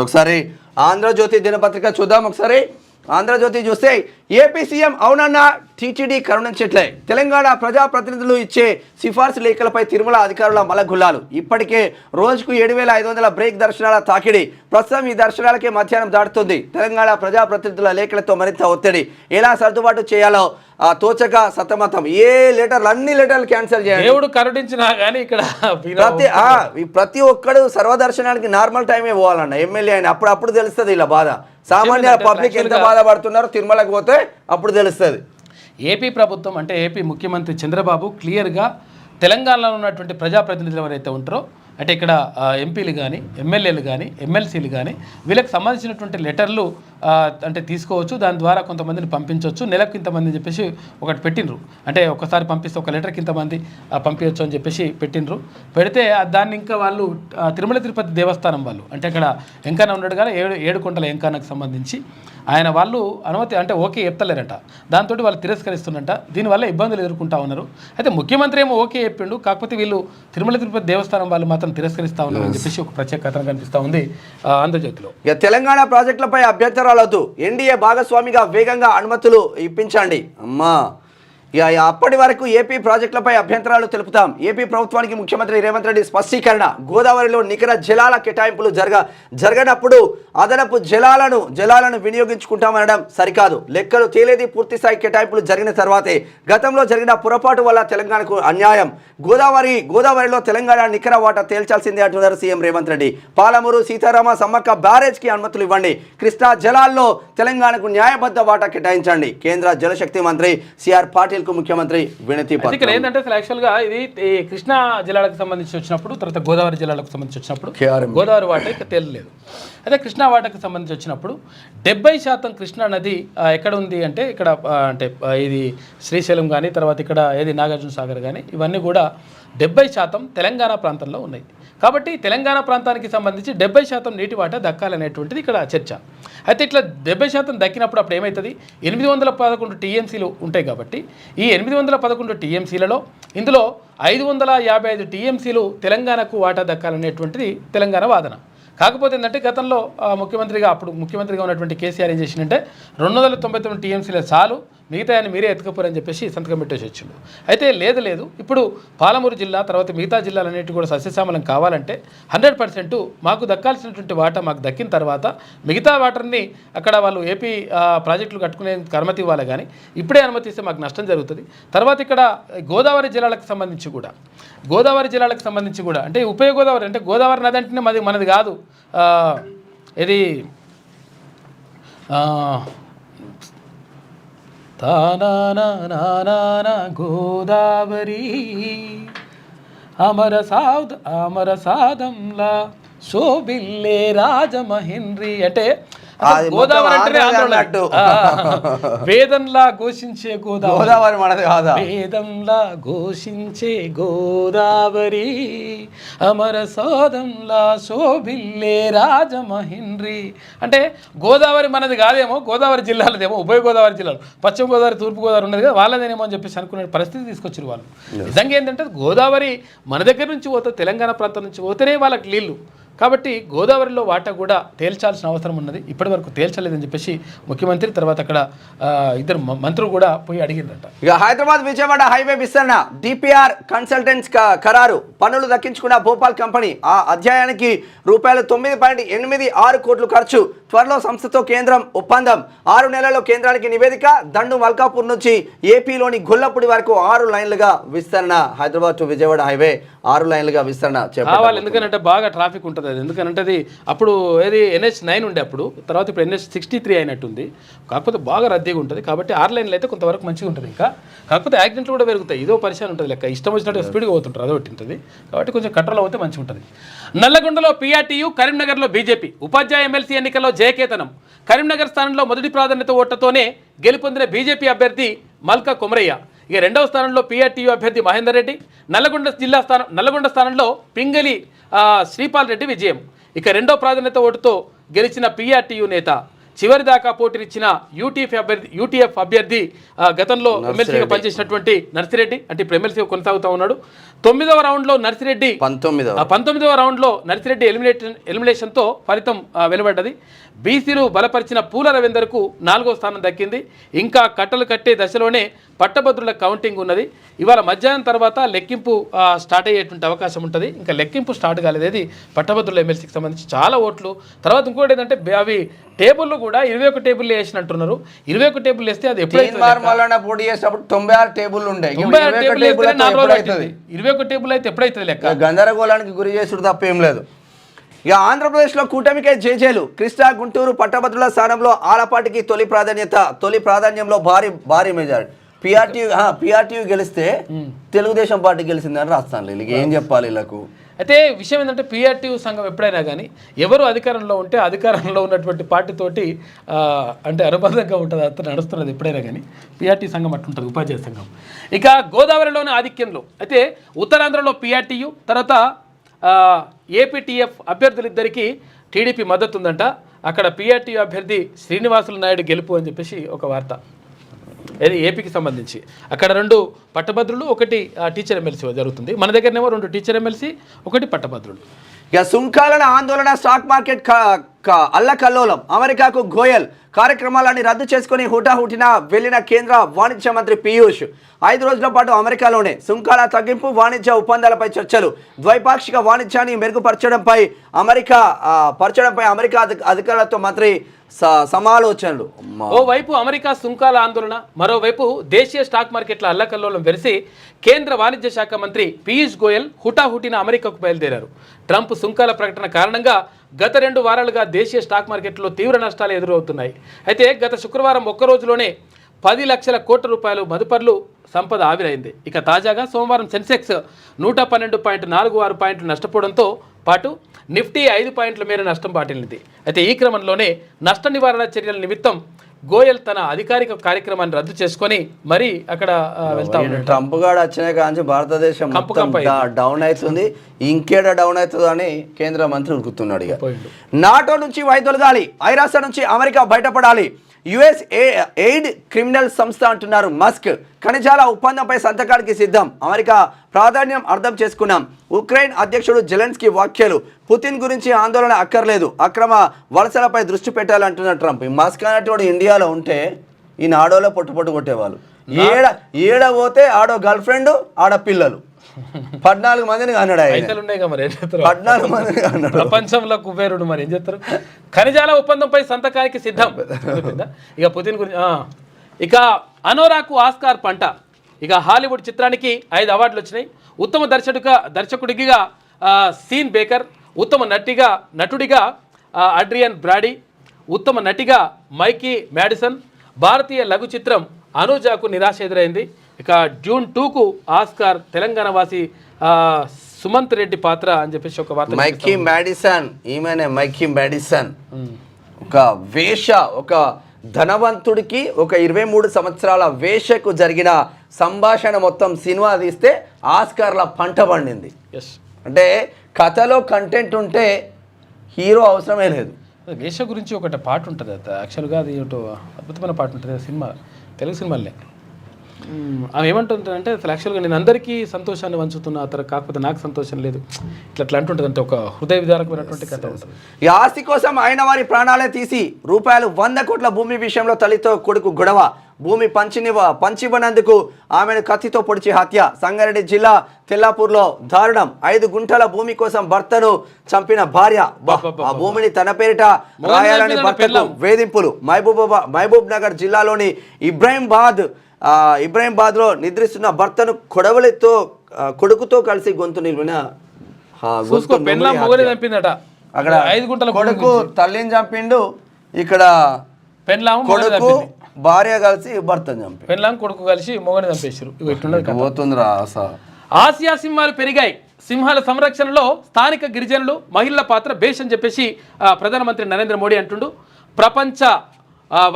ఒకసారి ఆంధ్రజ్యోతి దినపత్రిక చూద్దాం. ఒకసారి ఆంధ్రజ్యోతి చూస్తే ఏపీ సీఎం అవునన్న టీటీడీ కరుణించట్లే. తెలంగాణ ప్రజాప్రతినిధులు ఇచ్చే సిఫార్సు లేఖలపై తిరుమల అధికారుల మలగుల్లాలు. ఇప్పటికే రోజుకు 7,500 బ్రేక్ దర్శనాల తాకిడి. ప్రస్తుతం ఈ దర్శనాలకే మధ్యాహ్నం దాటుతుంది. తెలంగాణ ప్రజాప్రతినిధుల లేఖలతో మరింత ఒత్తిడి. ఎలా సర్దుబాటు చేయాలో తోచక సతమతం. అన్ని లెటర్లు క్యాన్సిల్ చేయాలి. దేవుడు కరుణించినా కానీ ఇక్కడ ప్రతి ఒక్కడు సర్వదర్శనానికి నార్మల్ టైమే పోవాలన్న ఎమ్మెల్యే అని. అప్పుడు తెలుస్తుంది ఇలా బాధ. సామాన్య పబ్లిక్ ఎంత బాధపడుతున్నారో తిరుమలకు పోతే అప్పుడు తెలుస్తుంది. ఏపీ ప్రభుత్వం అంటే ఏపీ ముఖ్యమంత్రి చంద్రబాబు క్లియర్గా తెలంగాణలో ఉన్నటువంటి ప్రజాప్రతినిధులు ఎవరైతే ఉంటారో అంటే ఇక్కడ ఎంపీలు కానీ ఎమ్మెల్యేలు కానీ ఎమ్మెల్సీలు కానీ వీళ్ళకి సంబంధించినటువంటి లెటర్లు అంటే తీసుకోవచ్చు. దాని ద్వారా కొంతమందిని పంపించవచ్చు. నెలకు ఇంతమంది చెప్పేసి ఒకటి పెట్టినరు. అంటే ఒకసారి పంపిస్తే ఒక లెటర్కి ఇంతమంది పంపించవచ్చు అని చెప్పేసి పెట్టినరు. పెడితే దాన్ని ఇంకా వాళ్ళు తిరుమల తిరుపతి దేవస్థానం వాళ్ళు అంటే అక్కడ వెంకన్న ఉన్నాడు కదా, ఏడుకొండల వెంకన్నకు సంబంధించి ఆయన వాళ్ళు అనుమతి అంటే ఓకే చెప్తలేరట. దాంతో వాళ్ళు తిరస్కరిస్తున్నట. దీనివల్ల ఇబ్బందులు ఎదుర్కొంటా ఉన్నారు. అయితే ముఖ్యమంత్రి ఏమో ఓకే చెప్పిండు, కాకపోతే వీళ్ళు తిరుమల తిరుపతి దేవస్థానం వాళ్ళు మాత్రం తిరస్కరిస్తూ ఉన్నారు అని చెప్పేసి ఒక ప్రత్యేక కథనం కనిపిస్తూ ఉంది ఆంధ్రజ్యోతిలో. ఇక తెలంగాణ ప్రాజెక్టులపై అభ్యంతరాలొద్దు, ఎన్డీఏ భాగస్వామిగా వేగంగా అనుమతులు ఇప్పించండి. అమ్మా ఇక అప్పటి వరకు ఏపీ ప్రాజెక్టులపై అభ్యంతరాలు తెలుపుతాం. ఏపీ ప్రభుత్వానికి ముఖ్యమంత్రి రేవంత్ రెడ్డి స్పష్టీకరణ. గోదావరిలో నికర జలాల కేటాయింపులు జరగనప్పుడు అదనపు జలాలను వినియోగించుకుంటామనడం సరికాదు. లెక్కలు తేలేది పూర్తిస్థాయి కేటాయింపులు జరిగిన తర్వాతే. గతంలో జరిగిన పొరపాటు వల్ల తెలంగాణకు అన్యాయం. గోదావరిలో తెలంగాణ నికర వాటా తేల్చాల్సిందే అంటున్నారు సీఎం రేవంత్ రెడ్డి. పాలమూరు సీతారామ సమ్మక్క బ్యారేజ్కి అనుమతులు ఇవ్వండి. కృష్ణా జలాల్లో తెలంగాణకు న్యాయబద్ధ వాటా కేటాయించండి. కేంద్ర జలశక్తి మంత్రి సిఆర్ పాటిల్ ముఖ్యమంత్రి వినతి పత్రం. ఇక్కడ ఏంటంటే యాక్చువల్గా ఇది కృష్ణా జిల్లాలకు సంబంధించి వచ్చినప్పుడు, తర్వాత గోదావరి జిల్లాలకు సంబంధించి వచ్చినప్పుడు గోదావరి వాటా ఇక తేలలేదు. అదే కృష్ణా వాటాకు సంబంధించి వచ్చినప్పుడు 70% కృష్ణా నది ఎక్కడ ఉంది అంటే ఇక్కడ అంటే ఇది శ్రీశైలం కానీ తర్వాత ఇక్కడ ఏది నాగార్జున సాగర్ కానీ ఇవన్నీ కూడా 70% తెలంగాణ ప్రాంతంలో ఉన్నాయి. కాబట్టి తెలంగాణ ప్రాంతానికి సంబంధించి 70% నీటి వాటా దక్కాలనేటువంటిది ఇక్కడ చర్చ. అయితే ఇట్లా 70% దక్కినప్పుడు అప్పుడు ఏమవుతుంది, 811 టీఎంసీలు ఉంటాయి. కాబట్టి ఈ 811 టీఎంసీలలో ఇందులో 555 టీఎంసీలు తెలంగాణకు వాటా దక్కాలనేటువంటిది తెలంగాణ వాదన. కాకపోతే ఏంటంటే గతంలో అప్పుడు ముఖ్యమంత్రిగా ఉన్నటువంటి కేసీఆర్ ఏం చేసిందంటే 299 టీఎంసీల చాలు, మిగతా ఆయన మీరే ఎత్తుకపోరని చెప్పేసి సంతకం పెట్టేసి వచ్చిండు. అయితే లేదు ఇప్పుడు పాలమూరు జిల్లా తర్వాత మిగతా జిల్లాలన్నిటి కూడా సస్యశ్యామలం కావాలంటే 100% మాకు దక్కాల్సినటువంటి వాటా మాకు దక్కిన తర్వాత మిగతా వాటర్ని అక్కడ వాళ్ళు ఏపీ ప్రాజెక్టులు కట్టుకునే అనుమతి ఇవ్వాలి. కానీ ఇప్పుడే అనుమతి ఇస్తే మాకు నష్టం జరుగుతుంది. తర్వాత ఇక్కడ గోదావరి జిల్లాలకు సంబంధించి కూడా అంటే ఉభయ గోదావరి అంటే గోదావరి నది అంటేనే మనది కాదు. ఇది గోదావరి అమర సాదంలా శోభిల్లే రాజమహేంద్రి అంటే గోదావరి అంటే వేదంలా ఘోషించే గోదావరి మనది కాదా, వేదంలా ఘోషించే గోదావరి అమర సాదంలా శోభిల్లే రాజమహేంద్రి అంటే గోదావరి మనది కాదేమో, గోదావరి జిల్లాలదేమో, ఉభయ గోదావరి జిల్లాలు పశ్చిమ గోదావరి తూర్పు గోదావరి ఉన్నది కదా వాళ్ళదేనేమో అని చెప్పేసి అనుకునే పరిస్థితి తీసుకొచ్చారు వాళ్ళు. నిజంగా ఏంటంటే గోదావరి మన దగ్గర నుంచి పోతే తెలంగాణ ప్రాంతం నుంచి పోతేనే వాళ్ళకి నీళ్ళు. కాబట్టి గోదావరిలో వాటా కూడా తేల్చాల్సిన అవసరం ఉన్నది. ఇప్పటి వరకు తేల్చలేదని చెప్పేసి ముఖ్యమంత్రి తర్వాత అక్కడ ఇద్దరు మంత్రులు కూడా పోయి అడిగిందట. ఇక హైదరాబాద్ విజయవాడ హైవే విస్తరణ డిపిఆర్ కన్సల్టెంట్స్ ఖరారు. పనులు దక్కించుకున్న భోపాల్ కంపెనీ. ఆ అధ్యాయానికి రూపాయలు 9.86 కోట్లు ఖర్చు. త్వరలో సంస్థతో కేంద్రం ఒప్పందం. 6 నెలల్లో కేంద్రానికి నివేదిక. దండు మల్కాపూర్ నుంచి ఏపీలోని గొల్లపూడి వరకు 6 లైన్లుగా విస్తరణ. హైదరాబాద్ టు విజయవాడ హైవే 6 లైన్లుగా విస్తరణ చేపట్టాలి. ఎందుకంటే బాగా ట్రాఫిక్ ఉంటుంది. ఎందుకంటే అది అప్పుడు ఏది NH9 ఉండే అప్పుడు, తర్వాత ఇప్పుడు NH63 అయినట్టుంది. కాకపోతే బాగా రద్దీగా ఉంటుంది. కాబట్టి 6 లైన్లు అయితే కొంతవరకు మంచిగా ఉంటుంది. ఇంకా కాకపోతే యాక్సిడెంట్లు కూడా పెరుగుతాయి. ఇదో పరిశాన్ ఉంటుంది. లెక్క ఇష్టం వచ్చినట్టు స్పీడ్గా పోతుంటారు, అదొకటి ఉంటుంది. కాబట్టి కొంచెం కంట్రోల్ అవుతే మంచిగా ఉంటుంది. నల్లగొండలో PRTU, కరీంనగర్లో బీజేపీ. ఉపాధ్యాయ ఎమ్మెల్సీ ఎన్నికల్లో జయకేతనం. కరీంనగర్ స్థానంలో మొదటి ప్రాధాన్యత ఓట్లతోనే గెలుపొందిన బీజేపీ అభ్యర్థి మల్కా కొమరయ్య. ఇక రెండవ స్థానంలో PRTU అభ్యర్థి మహేందర్ రెడ్డి. నల్లగొండ స్థానంలో పింగళి శ్రీపాల్ రెడ్డి విజయం. ఇక రెండో ప్రాధాన్యత ఓటుతో గెలిచిన PRTU నేత చివరి దాకా పోటీనిచ్చిన యూటీఎఫ్ అభ్యర్థి గతంలో ఎమ్మెల్సీగా పనిచేసినటువంటి నర్సిరెడ్డి, అంటే ఇప్పుడు ఎమ్మెల్సీగా కొనసాగుతూ ఉన్నాడు. 9వ రౌండ్లో నర్సిరెడ్డి 19వ రౌండ్లో నర్సిరెడ్డి ఎలిమినేషన్తో ఫలితం వెలువడ్డది. బీసీలు బలపరిచిన పూల రవీందర్కు 4వ స్థానం దక్కింది. ఇంకా కట్టలు కట్టే దశలోనే పట్టభద్రుల కౌంటింగ్ ఉన్నది. ఇవాళ మధ్యాహ్నం తర్వాత లెక్కింపు స్టార్ట్ అయ్యేటువంటి అవకాశం ఉంటుంది. ఇంకా లెక్కింపు స్టార్ట్ కాలేదు. అది పట్టభద్రుల ఎమ్మెల్సీకి సంబంధించి చాలా ఓట్లు. తర్వాత ఇంకోటి ఏంటంటే అవి టేబుల్లో కూడా 21 టేబుల్ వేసినట్టున్నారు. 21 టేబుల్ వేస్తే అది ఎప్పుడైతే పోటీ చేసినప్పుడు 96 టేబుల్ ఉండే 21 టేబుల్ అయితే ఎప్పుడైతే లెక్క గందరగోళానికి గురి చేసుడు తప్ప ఏం లేదు. ఇక ఆంధ్రప్రదేశ్లో కూటమికే జేజేలు. కృష్ణా గుంటూరు పట్టభద్రుల స్థానంలో ఆలపాటికి తొలి ప్రాధాన్యంలో భారీ మెజారిటీ. పిఆర్టీయూ గెలిస్తే తెలుగుదేశం పార్టీ గెలిచిందని రాస్తాను. వీళ్ళకి ఏం చెప్పాలి వీళ్ళకు? అయితే విషయం ఏంటంటే పిఆర్టీయూ సంఘం ఎప్పుడైనా కానీ ఎవరు అధికారంలో ఉంటే అధికారంలో ఉన్నటువంటి పార్టీతోటి అంటే అనుబంధంగా ఉంటుంది, అంత నడుస్తున్నది ఎప్పుడైనా కానీ. పిఆర్టీ సంఘం అట్లుంటుంది, ఉపాధ్యాయ సంఘం. ఇక గోదావరిలోని ఆధిక్యంలో అయితే ఉత్తరాంధ్రలో పిఆర్టీయూ, తర్వాత ఏపీటీఎఫ్ అభ్యర్థులిద్దరికీ టీడీపీ మద్దతు ఉందంట. అక్కడ పిఆర్టీయూ అభ్యర్థి శ్రీనివాసులు నాయుడు గెలుపు అని చెప్పేసి ఒక వార్త. ఇది ఏపీకి సంబంధించి. అక్కడ 2 పట్టభద్రులు, 1 టీచర్ ఎమ్మెల్సీ జరుగుతుంది. మన దగ్గరనేమో 2 టీచర్ ఎమ్మెల్సీ, 1 పట్టభద్రులు. ఇక సుంకాల ఆందోళన, స్టాక్ మార్కెట్ అల్లకల్లోలం. అమెరికాకు గోయల్ కార్యక్రమాలన్నీ రద్దు చేసుకుని హుటాహుటిన వెళ్లిన కేంద్ర వాణిజ్య మంత్రి పీయూష్ 5 రోజుల పాటు అమెరికాలోనే. సుంకాల తగ్గింపు, వాణిజ్య ఒప్పందాలపై చర్చలు, ద్వైపాక్షిక వాణిజ్యాన్ని మెరుగుపరచడంపై అమెరికా అధికారులతో మంత్రి సమాలోచనలు. ఓవైపు అమెరికా సుంకాల ఆందోళన, మరోవైపు దేశీయ స్టాక్ మార్కెట్ల అల్లకల్లోలం వెలిసి కేంద్ర వాణిజ్య శాఖ మంత్రి పీయూష్ గోయల్ హుటాహుటిన అమెరికాకు బయలుదేరారు. ట్రంప్ సుంకాల ప్రకటన కారణంగా గత 2 వారాలుగా దేశీయ స్టాక్ మార్కెట్లో తీవ్ర నష్టాలు ఎదురవుతున్నాయి. అయితే గత శుక్రవారం ఒక్క రోజులోనే 10 లక్షల కోట్ల రూపాయలు మదుపర్లు సంపద ఆవిరైంది. ఇక తాజాగా సోమవారం సెన్సెక్స్ 112.46 పాయింట్లు నష్టపోవడంతో పాటు నిఫ్టీ 5 పాయింట్ల మేర నష్టం బాటిల్లింది. అయితే ఈ క్రమంలోనే నష్ట నివారణ చర్యల నిమిత్తం గోయల్ తన అధికారిక కార్యక్రమాన్ని రద్దు చేసుకొని మరీ అక్కడ వెళ్తా ఉన్నాడు. ట్రంప్ గారు వచ్చిన కాంచి భారతదేశం డౌన్ అవుతుంది, ఇంకేడ డౌన్ అవుతుంది అని కేంద్ర మంత్రి ఉరుకుతున్నాడు. ఇక నాటో నుంచి వైదొలగాలి, ఐరాస నుంచి అమెరికా బయటపడాలి, యుఎస్ ఎయిడ్ క్రిమినల్ సంస్థ అంటున్నారు మస్క్. ఖనిజాల ఒప్పందంపై సంతకానికి సిద్ధం, అమెరికా ప్రాధాన్యం అర్థం చేసుకున్నాం. ఉక్రెయిన్ అధ్యక్షుడు జెలెన్స్కీ వ్యాఖ్యలు, పుతిన్ గురించి ఆందోళన అక్కర్లేదు, అక్రమ వలసలపై దృష్టి పెట్టాలంటున్నారు ట్రంప్. ఈ మస్క్ అనేటువంటి ఇండియాలో ఉంటే ఈ నాడోలో పొట్టు కొట్టేవాళ్ళు. ఏడ పోతే ఆడో గర్ల్ ఫ్రెండ్, ఆడ పిల్లలు 14 మందిని అన్నాడు. 14 మందిని అన్నాడు. ప్రపంచంలో కుబేరుడు. మరి ఏం చేస్తారు? ఖనిజాల ఒప్పందంపై సంతకానికి సిద్ధం. ఇక పుతిన్ గురించి ఇక అనోరాకు ఆస్కార్ పంట. ఇక హాలీవుడ్ చిత్రానికి 5 అవార్డులు వచ్చినాయి. ఉత్తమ దర్శకుడిగా సీన్ బేకర్, ఉత్తమ నటుడిగా అడ్రియన్ బ్రాడీ, ఉత్తమ నటిగా మైకీ మ్యాడిసన్. భారతీయ లఘు చిత్రం అనూజాకు నిరాశ ఎదురైంది. ఇక జూన్ 2కు ఆస్కార్ తెలంగాణ వాసి సుమంత్ రెడ్డి పాత్ర అని చెప్పేసి ఒక వార్త. మైకీ మ్యాడిసన్, ఈమెనే మైకీ మ్యాడిసన్ ఒక ధనవంతుడికి ఒక 23 సంవత్సరాల వేషకు జరిగిన సంభాషణ మొత్తం సినిమా తీస్తే ఆస్కార్ల పంట పండింది. అంటే కథలో కంటెంట్ ఉంటే హీరో అవసరమే లేదు. వేష గురించి ఒకటి పాట ఉంటుంది. యాక్చువల్గా అది అద్భుతమైన పాట ఉంటుంది సినిమా, తెలుగు సినిమాలే. ఆమె ఏమంటుందంటే అసలు యాక్చువల్గా నేను అందరికీ సంతోషాన్ని వంచుతున్నా, కాకపోతే నాకు సంతోషం లేదు, ఇట్లా అంటుంటుంది. అంటే ఒక హృదయ విదారకమైనటువంటి కథ ఉంటుంది. ఈ ఆస్తి కోసం ఆయన వారి ప్రాణాలే తీసి రూపాయలు 100 కోట్ల భూమి విషయంలో తల్లితో కొడుకు గొడవ, భూమి పంచివ్వనందుకు ఆమెను కత్తితో పొడిచి హత్య. సంగారెడ్డి జిల్లా తెల్లాపూర్లో దారుణం. 5 గుంటల భూమి కోసం భర్తను చంపిన భార్య, ఆ భూమిని తన పేరిట రాయాలని భర్తకు వేధింపులు. మహబూబ్ నగర్ జిల్లాలోని ఇబ్రాహీంబాద్లో నిద్రిస్తున్న భర్తను కొడుకుతో కలిసి గొంతు నిలిపిన అక్కడ 5 గుంటల కొడుకు తల్లిని చంపిండు, ఇక్కడ కొడుకు భార్య కలిసి భర్తను చంపి కొడుకు కలిసి మొగని చంపేశారు. పోతుందిరా. ఆసియా సింహాలు పెరిగాయి. సింహాల సంరక్షణలో స్థానిక గిరిజనులు, మహిళల పాత్ర బేష్ అని చెప్పేసి ప్రధానమంత్రి నరేంద్ర మోడీ అంటుండు. ప్రపంచ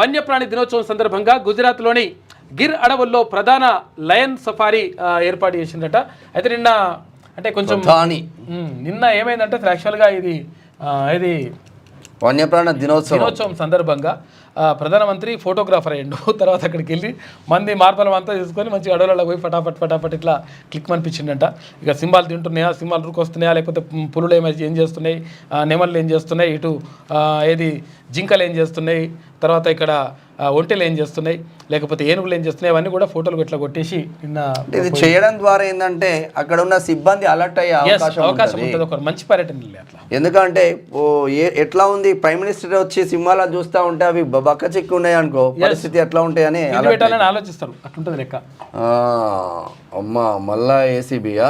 వన్యప్రాణి దినోత్సవం సందర్భంగా గుజరాత్లోని గిర్ అడవుల్లో ప్రధాన లయన్ సఫారీ ఏర్పాటు చేసిందట. అయితే నిన్న ఏమైందంటే యాక్చువల్గా ఇది వన్యప్రాణ దినోత్సవం సందర్భంగా ప్రధానమంత్రి ఫోటోగ్రాఫర్ అయ్యిండు. తర్వాత అక్కడికి వెళ్ళి మంది మార్పలం అంతా తీసుకొని మంచి అడవులలో పోయి ఫటాఫట్ ఇట్లా క్లిక్ అనిపించిందంట. ఇక సింహాలు తింటున్నాయా, సింహాలు రుకొస్తున్నాయా, లేకపోతే పులులు ఏం చేస్తున్నాయి, నెమళ్ళు ఏం చేస్తున్నాయి, ఇటు ఏది జింకలు ఏం చేస్తున్నాయి, తర్వాత ఇక్కడ ఒంటెలు ఏం చేస్తున్నాయి, లేకపోతే ఏనుగులు ఏం చేస్తున్నాయి, అవన్నీ కూడా ఫోటోలు ఇట్లా కొట్టేసి నిన్న ఇది చేయడం ద్వారా ఏంటంటే అక్కడ ఉన్న సిబ్బంది అలర్ట్ అయ్యే అవకాశం ఉంటుంది. ఒక మంచి పర్యటన అట్లా. ఎందుకంటే ఎట్లా ఉంది ప్రైమ్ మినిస్టర్ వచ్చి సింహాలను చూస్తూ ఉంటే అవి బక్క చిక్కు ఉన్నాయి అనుకో, పరిస్థితి ఎట్లా ఉంటాయని పెట్టాలని ఆలోచిస్తారు. అట్లుంటుంది లెక్క. అమ్మా మళ్ళా ఏసీబీయా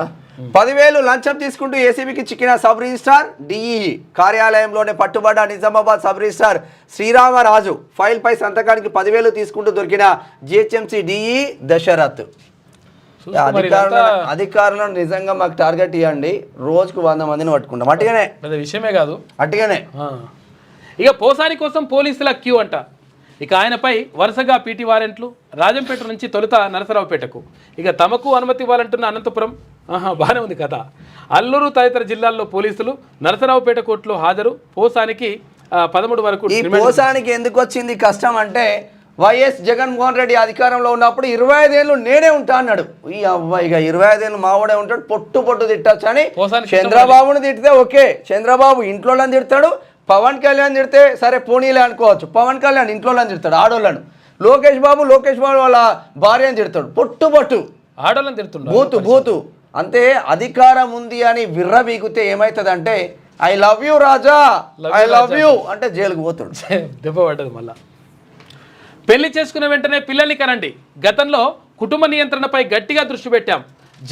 10,000 లంచం తీసుకుంటూ ఏసీబీకి చిక్కిన సబ్ రిజిస్ట్రార్ డిఈ కార్యాలయంలోనే పట్టుబడ్డ Nizamabad sub registrar Sriramaraju. File పై సంతకానికి 10,000 తీసుకుంటూ దొరికిన జిహెచ్ఎంసీ డిఈ దశరథ్. అధికారులను నిజంగా మాకు టార్గెట్ ఇవ్వండి, రోజుకు 100 మందిని పట్టుకుంటాం. అట్టుగానే విషయమే కాదు, అట్టుగానే. ఇక పోసాని కోసం పోలీసుల క్యూ అంట. ఇక ఆయనపై వరుసగా పీటీ వారెంట్లు. రాజంపేట నుంచి తొలుత నరసరావుపేటకు, ఇక తమకు అనుమతి ఇవ్వాలంటున్న అనంతపురం. బాగానే ఉంది కథ. అల్లూరు తదితర జిల్లాల్లో పోలీసులు నరసరావుపేట కోర్టులో హాజరు. పోసానికి 13 వరకు. ఈ పోసానికి ఎందుకు వచ్చింది కష్టం అంటే వైఎస్ జగన్మోహన్ రెడ్డి అధికారంలో ఉన్నప్పుడు 25 ఏళ్ళు నేనే ఉంటా అన్నాడు. ఈ అబ్బాయి ఇక 25 ఏళ్ళు మావాడే ఉంటాడు, పొట్టు తిట్టచ్చు అని. చంద్రబాబుని తిడితే ఓకే, చంద్రబాబు ఇంట్లో తిడతాడు. పవన్ కళ్యాణ్ తిడితే సరే పోనీలే అనుకోవచ్చు, పవన్ కళ్యాణ్ ఇంట్లో తిడతాడు ఆడోళ్ళను. లోకేష్ బాబు వాళ్ళ భార్యను తిడతాడు, పొట్టు ఆడోళ్ళని తిడుతున్నాడు, బూతు. అంతే అధికారం ఉంది అని విర్రబీగితే ఏమవుతుందంటే I love you Raja, I love you అంటే జైలుకు పోతాడు. దెబ్బ పడ్డది. మళ్ళా పెళ్లి చేసుకున్న వెంటనే పిల్లల్ని కనండి. గతంలో కుటుంబ నియంత్రణపై గట్టిగా దృష్టి పెట్టాం.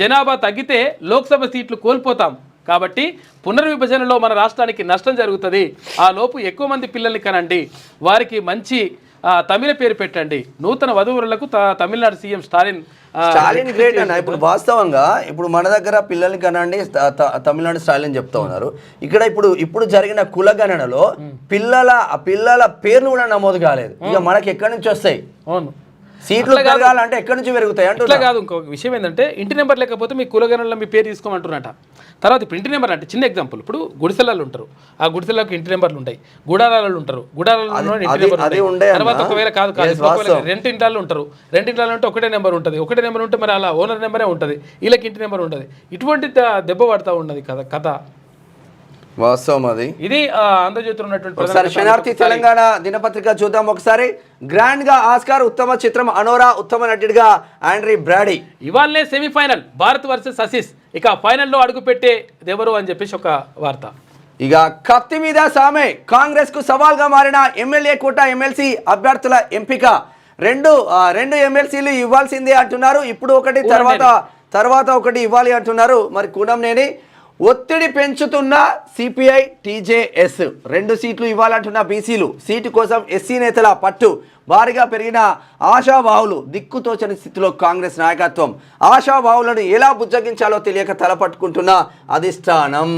జనాభా తగ్గితే లోక్సభ సీట్లు కోల్పోతాం కాబట్టి పునర్విభజనలో మన రాష్ట్రానికి నష్టం జరుగుతుంది. ఆ లోపు ఎక్కువ మంది పిల్లల్ని కనండి, వారికి మంచి తమిళ పేరు పెట్టండి. నూతన వధువులకు తమిళనాడు సీఎం స్టాలిన్ గ్రేట్ అన్న. ఇప్పుడు వాస్తవంగా ఇప్పుడు మన దగ్గర పిల్లల్ని కనండి తమిళనాడు స్టాలిన్ చెప్తా ఉన్నారు. ఇక్కడ ఇప్పుడు జరిగిన కులగణనలో పిల్లల పేర్లు కూడా నమోదు కాలేదు. ఇక మనకి ఎక్కడి నుంచి వస్తాయి? అవును, సీట్లు పెరగాలంటే ఎక్కడి నుంచి పెరుగుతాయి అంటే అట్లా కాదు. ఇంకొక విషయం ఏంటంటే ఇంటి నెంబర్ లేకపోతే మీ కులగణనలో మీ పేరు తీసుకోమంటున్నట. తర్వాత ఇప్పుడు ఇంటి నెంబర్ అంటే చిన్న ఎగ్జాంపుల్, ఇప్పుడు గుడిసెలలో ఉంటారు, ఆ గుడిసెలకు ఇంటి నెంబర్లు ఉంటాయి. గుడారాలలో ఉంటారు, గుడారాలలో ఇంటి నెంబర్ ఉంటాయి. తర్వాత ఒకవేళ కాదు రెంట్ ఇంట్లో ఉంటారు, రెంట్ ఇంట్లో ఉంటే ఒకటే నెంబర్ ఉంటుంది. ఒకటే నెంబర్ ఉంటే మరి అలా ఓనర్ నెంబరే ఉంటుంది, వీళ్ళకి ఇంటి నెంబర్ ఉంటుంది. ఇటువంటి దెబ్బ పడతా ఉన్నది కథ. వాస్తవం అది. ఇది ఆంధ్రజ్యోతిలో ఉన్నటువంటి ఒకసారి శనార్థి తెలంగాణ దినపత్రిక చూద్దాం ఒకసారి. గ్రాండ్ గా ఆస్కార్ ఉత్తమ చిత్రం అనోరా, ఉత్తమ నటుడిగా ఆండ్రీ బ్రాడీ. ఇవాళనే సెమీఫైనల్ భారత్ వర్సెస్ అసీస్. ఇక ఫైనల్లో అడుగు పెట్టే ఎవరు అని చెప్పేసి ఒక వార్త. ఇక కత్తి మీద సామే. కాంగ్రెస్ కు సవాల్గా మారిన ఎమ్మెల్యే కోట ఎమ్మెల్సీ అభ్యర్థుల ఎంపిక. రెండు ఎమ్మెల్సీలు ఇవ్వాల్సిందే అంటున్నారు. ఇప్పుడు ఒకటి, తర్వాత ఒకటి ఇవ్వాలి అంటున్నారు. మరి కూనంనేని ఒత్తిడి పెంచుతున్న సిపిఐ టీజేఎస్. 2 సీట్లు ఇవ్వాలంటున్న బీసీలు. సీటు కోసం ఎస్సీ నేతల పట్టు. భారీగా పెరిగిన ఆశావాహులు. దిక్కుతోచని స్థితిలో కాంగ్రెస్ నాయకత్వం. ఆశావాహులను ఎలా బుజ్జగించాలో తెలియక తలపట్టుకుంటున్న అధిష్టానం.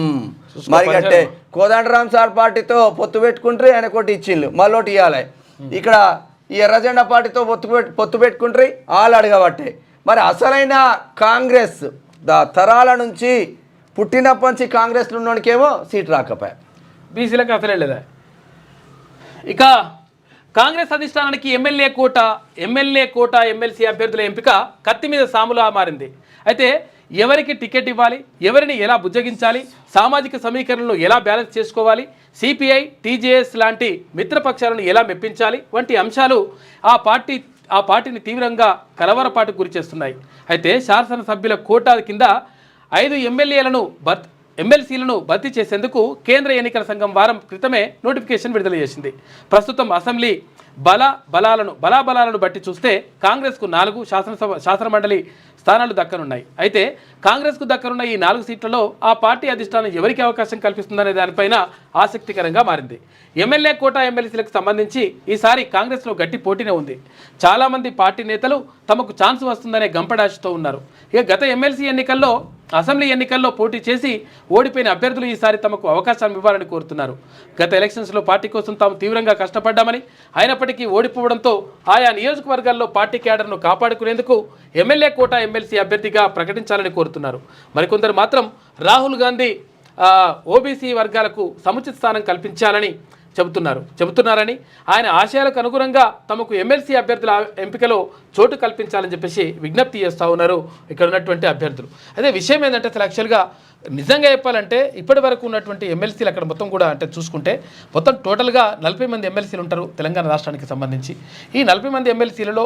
మరి అంటే కోదండరామ్ సార్ పార్టీతో పొత్తు పెట్టుకుంటారు, ఆయన కొట్టి ఇచ్చిళ్ళు, మళ్ళీ ఇవ్వాలి. ఇక్కడ ఈ ఎర్రజెండా పార్టీతో పొత్తు పెట్టుకుంటారు, వాళ్ళు అడగబట్టే. మరి అసలైన కాంగ్రెస్ తరాల నుంచి పుట్టినప్పటి నుంచి కాంగ్రెస్లో ఉన్నోనికేమో సీట్ రాకపోయా, బీసీలకు అసలే లేదా. ఇక కాంగ్రెస్ అధిష్టానానికి ఎమ్మెల్యే కోట ఎమ్మెల్సీ అభ్యర్థుల ఎంపిక కత్తి మీద సాములా మారింది. అయితే ఎవరికి టికెట్ ఇవ్వాలి, ఎవరిని ఎలా బుజ్జగించాలి, సామాజిక సమీకరణలు ఎలా బ్యాలెన్స్ చేసుకోవాలి, సిపిఐ టీజేఎస్ లాంటి మిత్రపక్షాలను ఎలా మెప్పించాలి వంటి అంశాలు ఆ పార్టీని తీవ్రంగా కలవరపాటుకు గురి చేస్తున్నాయి. అయితే శాసనసభ్యుల కోటా కింద 5 ఎమ్మెల్సీలను భర్తీ చేసేందుకు కేంద్ర ఎన్నికల సంఘం వారం క్రితమే నోటిఫికేషన్ విడుదల చేసింది. ప్రస్తుతం అసెంబ్లీ బలాబలాలను బట్టి చూస్తే కాంగ్రెస్కు 4 శాసనమండలి స్థానాలు దక్కనున్నాయి. అయితే కాంగ్రెస్కు దక్కనున్న ఈ 4 సీట్లలో ఆ పార్టీ అధిష్టానం ఎవరికి అవకాశం కల్పిస్తుందనే దానిపైన ఆసక్తికరంగా మారింది. ఎమ్మెల్యే కోటా ఎమ్మెల్సీలకు సంబంధించి ఈసారి కాంగ్రెస్లో గట్టి పోటీనే ఉంది. చాలామంది పార్టీ నేతలు తమకు ఛాన్స్ వస్తుందనే గంపడాశతో ఉన్నారు. ఇక గత అసెంబ్లీ ఎన్నికల్లో పోటీ చేసి ఓడిపోయిన అభ్యర్థులు ఈసారి తమకు అవకాశం ఇవ్వాలని కోరుతున్నారు. గత ఎలక్షన్స్లో పార్టీ కోసం తాము తీవ్రంగా కష్టపడ్డామని, అయినప్పటికీ ఓడిపోవడంతో ఆయా నియోజకవర్గాల్లో పార్టీ క్యాడర్ను కాపాడుకునేందుకు ఎమ్మెల్యే కోటా ఎమ్మెల్సీ అభ్యర్థిగా ప్రకటించాలని కోరుతున్నారు. మరికొందరు మాత్రం రాహుల్ గాంధీ ఓబీసీ వర్గాలకు సముచిత స్థానం కల్పించాలని చెబుతున్నారని ఆయన ఆశయాలకు అనుగుణంగా తమకు ఎమ్మెల్సీ అభ్యర్థుల ఎంపికలో చోటు కల్పించాలని చెప్పేసి విజ్ఞప్తి చేస్తూ ఉన్నారు ఇక్కడ ఉన్నటువంటి అభ్యర్థులు. అదే విషయం ఏంటంటే అసలు యాక్చువల్గా నిజంగా చెప్పాలంటే ఇప్పటి వరకు ఉన్నటువంటి ఎమ్మెల్సీలు అక్కడ మొత్తం కూడా అంటే చూసుకుంటే మొత్తం టోటల్గా 40 మంది ఎమ్మెల్సీలు ఉంటారు తెలంగాణ రాష్ట్రానికి సంబంధించి. ఈ 40 మంది ఎమ్మెల్సీలలో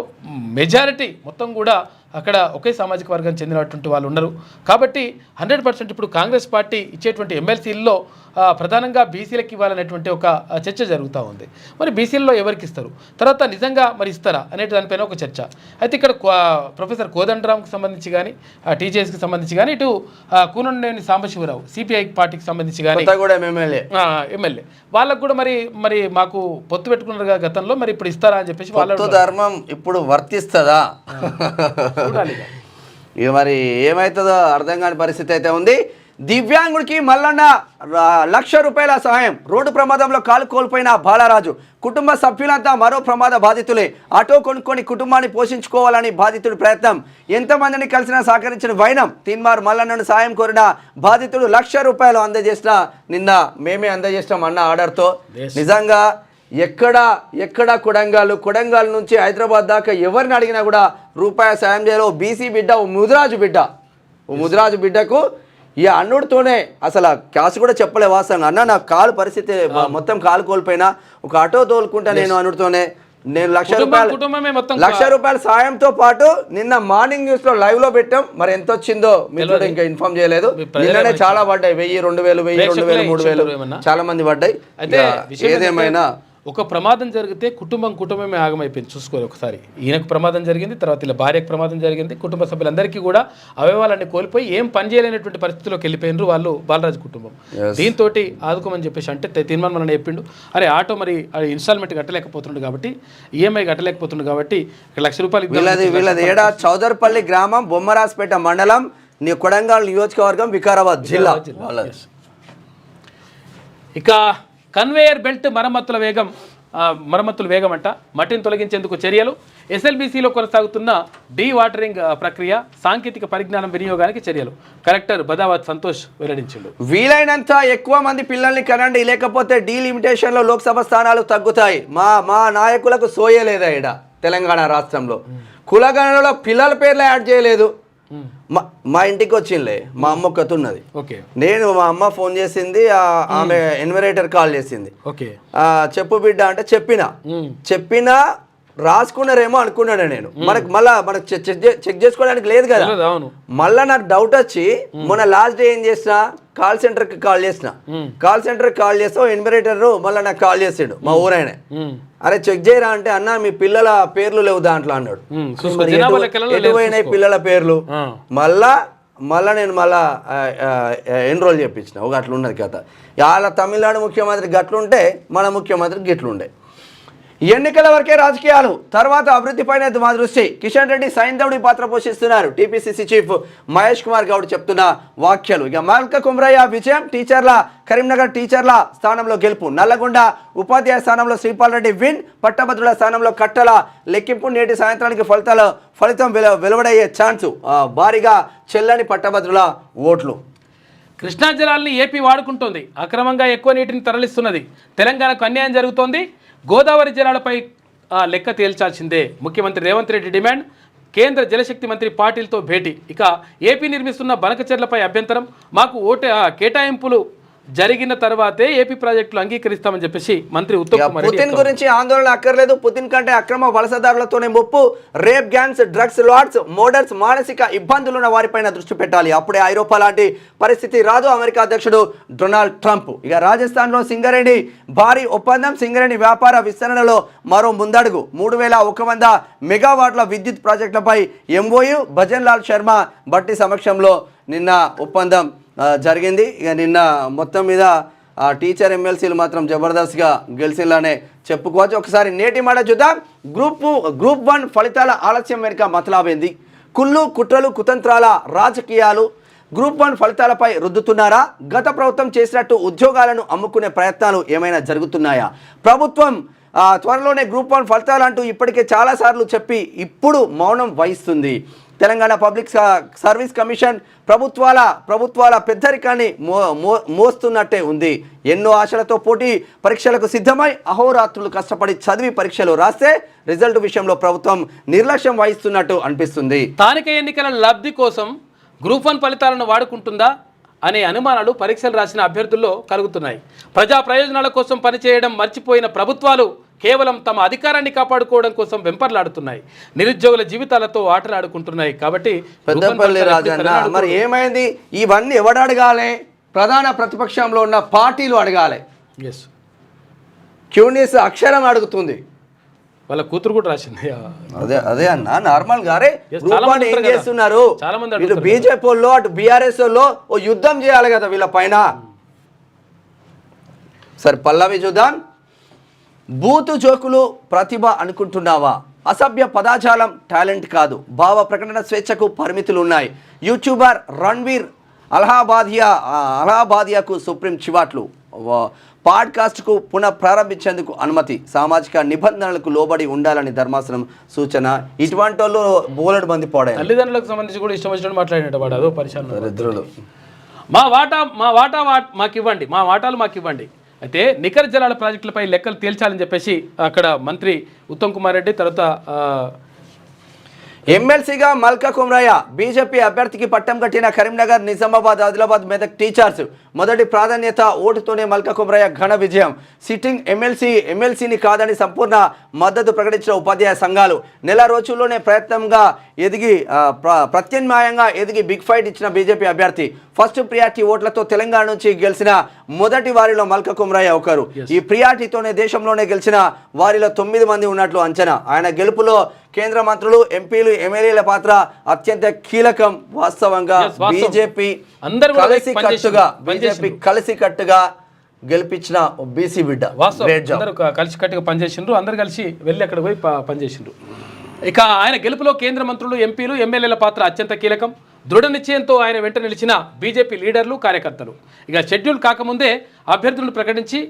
మెజారిటీ మొత్తం కూడా అక్కడ ఒకే సామాజిక వర్గానికి చెందినటువంటి వాళ్ళు ఉన్నారు. కాబట్టి 100% ఇప్పుడు కాంగ్రెస్ పార్టీ ఇచ్చేటువంటి ఎమ్మెల్సీల్లో ప్రధానంగా బీసీలకు ఇవ్వాలనేటువంటి ఒక చర్చ జరుగుతూ ఉంది. మరి బీసీల్లో ఎవరికి ఇస్తారు, తర్వాత నిజంగా మరి ఇస్తారా అనే దానిపైన ఒక చర్చ. అయితే ఇక్కడ ప్రొఫెసర్ కోదండరామ్కి సంబంధించి కానీ టీజేఎస్కి సంబంధించి కానీ ఇటు కూనంనేని సాంబశివరావు సిపిఐ పార్టీకి సంబంధించి కానీ ఎమ్మెల్యే వాళ్ళకు కూడా మరి మాకు పొత్తు పెట్టుకున్నారు గతంలో, మరి ఇప్పుడు ఇస్తారా అని చెప్పేసి వాళ్ళ ధర్మం ఇప్పుడు వర్తిస్తుందా ఇక మరి ఏమవుతుందో అర్థం కాని పరిస్థితి అయితే ఉంది. దివ్యాంగుడికి మల్లన్న ₹1,00,000 సహాయం. రోడ్డు ప్రమాదంలో కాలు కోల్పోయిన బాలరాజు కుటుంబ సభ్యులంతా మరో ప్రమాద బాధితులే. ఆటో కొనుక్కొని కుటుంబాన్ని పోషించుకోవాలని బాధితుడి ప్రయత్నం. ఎంతమందిని కలిసినా సహకరించిన వైనం. తీన్మార్ మల్లన్నను సాయం కోరిన బాధితుడు ₹1,00,000 అందజేసిన నిన్న మేమే అందజేసినాం అన్న ఆర్డర్తో. నిజంగా ఎక్కడ కొడంగల్ నుంచి హైదరాబాద్ దాకా ఎవరిని అడిగినా కూడా రూపాయి సాయం చేయరు. బీసీ బిడ్డ ముదిరాజు బిడ్డకు ఈ అన్నుడితోనే అసలు క్యాష్ కూడా చెప్పలే వాస్తవంగా. అన్న నా కాలు పరిస్థితి మొత్తం కాలు కోల్పోయినా ఒక ఆటో తోలుకుంటా నేను అన్నుడితోనే నేను ₹1,00,000 సాయంతో పాటు నిన్న మార్నింగ్ న్యూస్ లో లైవ్ లో పెట్టాం. మరి ఎంత వచ్చిందో మీరు ఇంకా ఇన్ఫార్మ్ చేయలేదు. నిన్ననే చాలా పడ్డాయి, 1000, 2000, 1000, 2000, 3000 చాలా మంది పడ్డాయి. ఏదేమైనా ఒక ప్రమాదం జరిగితే కుటుంబమే ఆగమైపోయింది. చూసుకోవాలి ఒకసారి, ఈయనకు ప్రమాదం జరిగింది, తర్వాత ఇలా భార్యకు ప్రమాదం జరిగింది, కుటుంబ సభ్యులందరికీ కూడా అవయవాలన్నీ కోల్పోయి ఏం పని చేయలేనటువంటి పరిస్థితిలోకి వెళ్ళిపోయినారు వాళ్ళు బాలరాజు కుటుంబం. దీంతో ఆదుకోమని చెప్పేసి అంటే తీర్మానం మనం చెప్పిండు. అరే ఆటో మరి ఇన్స్టాల్మెంట్ కట్టలేకపోతుండు కాబట్టి, ఈఎంఐ కట్టలేకపోతుండు కాబట్టి ₹1,00,000 వీళ్ళది ఏడా చౌదర్పల్లి గ్రామం, బొమ్మరాజపేట మండలం, కొడంగల్ నియోజకవర్గం, వికారాబాద్ జిల్లా. ఇక కన్వేయర్ బెల్ట్ మరమ్మతుల వేగం అంట. మట్టిని తొలగించేందుకు చర్యలు. ఎస్ఎల్బీసీలో కొనసాగుతున్న డీ వాటరింగ్ ప్రక్రియ, సాంకేతిక పరిజ్ఞానం వినియోగానికి చర్యలు. కలెక్టర్ బదావత్ సంతోష్ వెల్లడించాడు. వీలైనంత ఎక్కువ మంది పిల్లల్ని కనండి, లేకపోతే డీలిమిటేషన్లో లోక్సభ స్థానాలు తగ్గుతాయి. మా నాయకులకు సోయలేదా ఈడ తెలంగాణ రాష్ట్రంలో. కులగణనలో పిల్లల పేర్లు యాడ్ చేయలేదు. మా ఇంటికి వచ్చిందిలే, మా అమ్మ ఒక్కతున్నది. నేను మా అమ్మ ఫోన్ చేసింది, ఆమె ఎన్వరేటర్ కాల్ చేసింది. చెప్పు బిడ్డ అంటే చెప్పినా రాసుకున్నారేమో అనుకున్నాను నేను. మనకు చెక్ చేసుకోవడానికి లేదు కదా. మళ్ళా నాకు డౌట్ వచ్చి మొన్న లాస్ట్ డే ఏం చేసిన, కాల్ సెంటర్కి కాల్ చేస్తా ఎన్వరేటర్ మళ్ళీ నాకు కాల్ చేసాడు మా ఊరైనా. అరే చెక్ చేయరా అంటే, అన్న మీ పిల్లల పేర్లు లేవు దాంట్లో అన్నాడు. ఎటువైనాయి పిల్లల పేర్లు. మళ్ళా నేను ఎన్రోల్ చేయించిన. ఒక అట్లా ఉన్నది కథ. వాళ్ళ తమిళనాడు ముఖ్యమంత్రి గట్లుంటే మన ముఖ్యమంత్రి గిట్లుండే. ఎన్నికల వరకే రాజకీయాలు, తర్వాత అభివృద్ధిపైన మా దృష్టి. కిషన్ రెడ్డి సైంధవుడి పాత్ర పోషిస్తున్నారు. టీపీసీసీ చీఫ్ మహేష్ కుమార్ గౌడ్ చెప్తున్న వ్యాఖ్యలు. ఇక మల్క కుమ్రయ్య విజయం. కరీంనగర్ టీచర్ల స్థానంలో గెలుపు. నల్లగొండ ఉపాధ్యాయ స్థానంలో శ్రీపాల్ రెడ్డి విన్. పట్టభద్రుల స్థానంలో కట్టల లెక్కింపు. నేటి సాయంత్రానికి ఫలితం వెలువడయ్యే ఛాన్సు. భారీగా చెల్లని పట్టభద్రుల ఓట్లు. కృష్ణా జలాల్ని ఏపీ వాడుకుంటోంది. అక్రమంగా ఎక్కువ నీటిని తరలిస్తున్నది. తెలంగాణకు అన్యాయం జరుగుతోంది. గోదావరి జలాలపై లెక్క తేల్చాల్సిందే. ముఖ్యమంత్రి రేవంత్ రెడ్డి డిమాండ్. కేంద్ర జలశక్తి మంత్రి పాటిల్తో భేటీ. ఇక ఏపీ నిర్మిస్తున్న బనకచెర్లపై అభ్యంతరం. మాకు కేటాయింపులు జరిగిన తర్వాతే ఏపీ ప్రాజెక్టులు అంగీకరిస్తామని చెప్పేసి మంత్రి ఉత్తమ్ కుమార్ రెడ్డి. పుతిన్ గురించి ఆందోళన అక్కర్లేదు. పుతిన్ కంటే అక్రమ వలసదారులతోనే ముప్పు. రేప్ గ్యాంగ్స్, డ్రగ్స్ లార్డ్స్, మోడర్స్, మానసిక ఇబ్బందులున్న వారిపైన దృష్టి పెట్టాలి. అప్పుడే ఐరోపా లాంటి పరిస్థితి రాదు. అమెరికా అధ్యక్షుడు డొనాల్డ్ ట్రంప్. ఇక రాజస్థాన్లో సింగరేణి భారీ ఒప్పందం. సింగరేణి వ్యాపార విస్తరణలో మరో ముందడుగు. 3100 మెగావాట్ల విద్యుత్ ప్రాజెక్టులపై ఎంఓయు. భజన్ లాల్ శర్మ భట్టి సమక్షంలో నిన్న ఒప్పందం జరిగింది. ఇక నిన్న మొత్తం మీద టీచర్ ఎమ్మెల్సీలు మాత్రం జబర్దస్త్గా గెలిచిలానే చెప్పుకోవచ్చు. ఒకసారి నేటి మాట చూద్దాం. గ్రూప్ 1 ఫలితాల ఆలస్యం వెనుక మతలాబేంది? కుళ్ళు, కుట్రలు, కుతంత్రాల రాజకీయాలు గ్రూప్ 1 ఫలితాలపై రుద్దుతున్నారా? గత ప్రభుత్వం చేసినట్టు ఉద్యోగాలను అమ్ముకునే ప్రయత్నాలు ఏమైనా జరుగుతున్నాయా? ప్రభుత్వం త్వరలోనే గ్రూప్ 1 ఫలితాలు అంటూ ఇప్పటికే చాలాసార్లు చెప్పి ఇప్పుడు మౌనం వహిస్తుంది. తెలంగాణ పబ్లిక్ సర్వీస్ కమిషన్ ప్రభుత్వాల పెద్దరికాన్ని మోస్తున్నట్టే ఉంది. ఎన్నో ఆశలతో పోటీ పరీక్షలకు సిద్ధమై అహోరాత్రులు కష్టపడి చదివి పరీక్షలు రాస్తే రిజల్ట్ విషయంలో ప్రభుత్వం నిర్లక్ష్యం వహిస్తున్నట్టు అనిపిస్తుంది. స్థానిక ఎన్నికల లబ్ధి కోసం గ్రూప్ 1 ఫలితాలను వాడుకుంటుందా అనే అనుమానాలు పరీక్షలు రాసిన అభ్యర్థుల్లో కలుగుతున్నాయి. ప్రజా ప్రయోజనాల కోసం పనిచేయడం మర్చిపోయిన ప్రభుత్వాలు కేవలం తమ అధికారాన్ని కాపాడుకోవడం కోసం వెంపర్లాడుతున్నాయి. నిరుద్యోగుల జీవితాలతో ఆటలాడుకుంటున్నాయి. కాబట్టి పెద్దపల్లి రాజన్న మరి ఏమైంది? ఇవన్నీ ఎవడు అడగాలి? ప్రధాన ప్రతిపక్షంలో ఉన్న పార్టీలు అడగాలి. ఎస్, క్యూనిస్ అక్షరం అడుగుతుంది. వాళ్ళ కూతురు కూడా రాసింది. అదే అన్న నార్మల్ గారే ఏం చేస్తున్నారు? చాలా మంది ఇటు బీజేపీ వాళ్ళు అటు బీఆర్ఎస్ వాళ్ళు ఓ యుద్ధం చేయాలి కదా వీళ్ళ పైన. సరే పల్లవి చూద్దాం. బూతు జోకులు ప్రతిభ అనుకుంటున్నావా? అసభ్య పదాజాలం టాలెంట్ కాదు. భావ ప్రకటన స్వేచ్ఛకు పరిమితులు ఉన్నాయి. యూట్యూబర్ రణ్వీర్ అలహాబాదియాకు సుప్రీం చివాట్లు. పాడ్కాస్ట్కు పునః ప్రారంభించేందుకు అనుమతి. సామాజిక నిబంధనలకు లోబడి ఉండాలని ధర్మాసనం సూచన. ఇటువంటి వాళ్ళు బోలెడు మంది పోడాయి. తల్లిదండ్రులకు సంబంధించి కూడా ఇష్టం వచ్చినట్టు మాట్లాడినట్టు వాడు అదో పరిశాన్. రుద్రులు మా వాటా మాకు ఇవ్వండి, మా వాటాలు మాకు ఇవ్వండి. అయితే నికర జలాల ప్రాజెక్టులపై లెక్కలు తేల్చాలని చెప్పేసి అక్కడ మంత్రి ఉత్తమ్ కుమార్ రెడ్డి, తర్వాత ఎమ్మెల్సీగా మల్కా కుమ్రయ్య బీజేపీ అభ్యర్థికి పట్టం కట్టిన కరీంనగర్, నిజామాబాద్, ఆదిలాబాద్, మెదక్ టీచర్స్ మొదటి ప్రాధాన్యత. ఓటుతోనే మల్కా కుమ్రయ్య ఘన విజయం. సిట్టింగ్ ఎమ్మెల్సీని కాదని సంపూర్ణ మద్దతు ప్రకటించిన ఉపాధ్యాయ సంఘాలు. నెల రోజుల్లోనే ప్రత్యామ్నాయంగా ఎదిగి బిగ్ ఫైట్ ఇచ్చిన బీజేపీ అభ్యర్థి. ఫస్ట్ ప్రియారిటీ ఓట్లతో తెలంగాణ నుంచి గెలిచిన మొదటి వారిలో మల్కా కుమ్రయ్య ఒకరు. ఈ ప్రియారిటీతోనే దేశంలోనే గెలిచిన వారిలో 9 మంది ఉన్నట్లు అంచనా. ఆయన గెలుపులో కేంద్ర మంత్రులు, ఎంపీలు, ఎమ్మెల్యేల పాత్ర అత్యంత కీలకం. వాస్తవంగా బీజేపీ కలిసికట్టుగా గెలిపించిన బీసీ బిడ్డ. అందరూ కలిసికట్టుగా పనిచేసిండ్రు. అందరు కలిసి వెళ్ళి అక్కడ పోయి పనిచేసిండ్రు. ఇక ఆయన గెలుపులో కేంద్ర మంత్రులు, ఎంపీలు, ఎమ్మెల్యేల పాత్ర అత్యంత కీలకం. దృఢ నిశ్చయంతో ఆయన వెంట నిలిచిన బీజేపీ లీడర్లు, కార్యకర్తలు. ఇక షెడ్యూల్ కాకముందే అభ్యర్థులను ప్రకటించి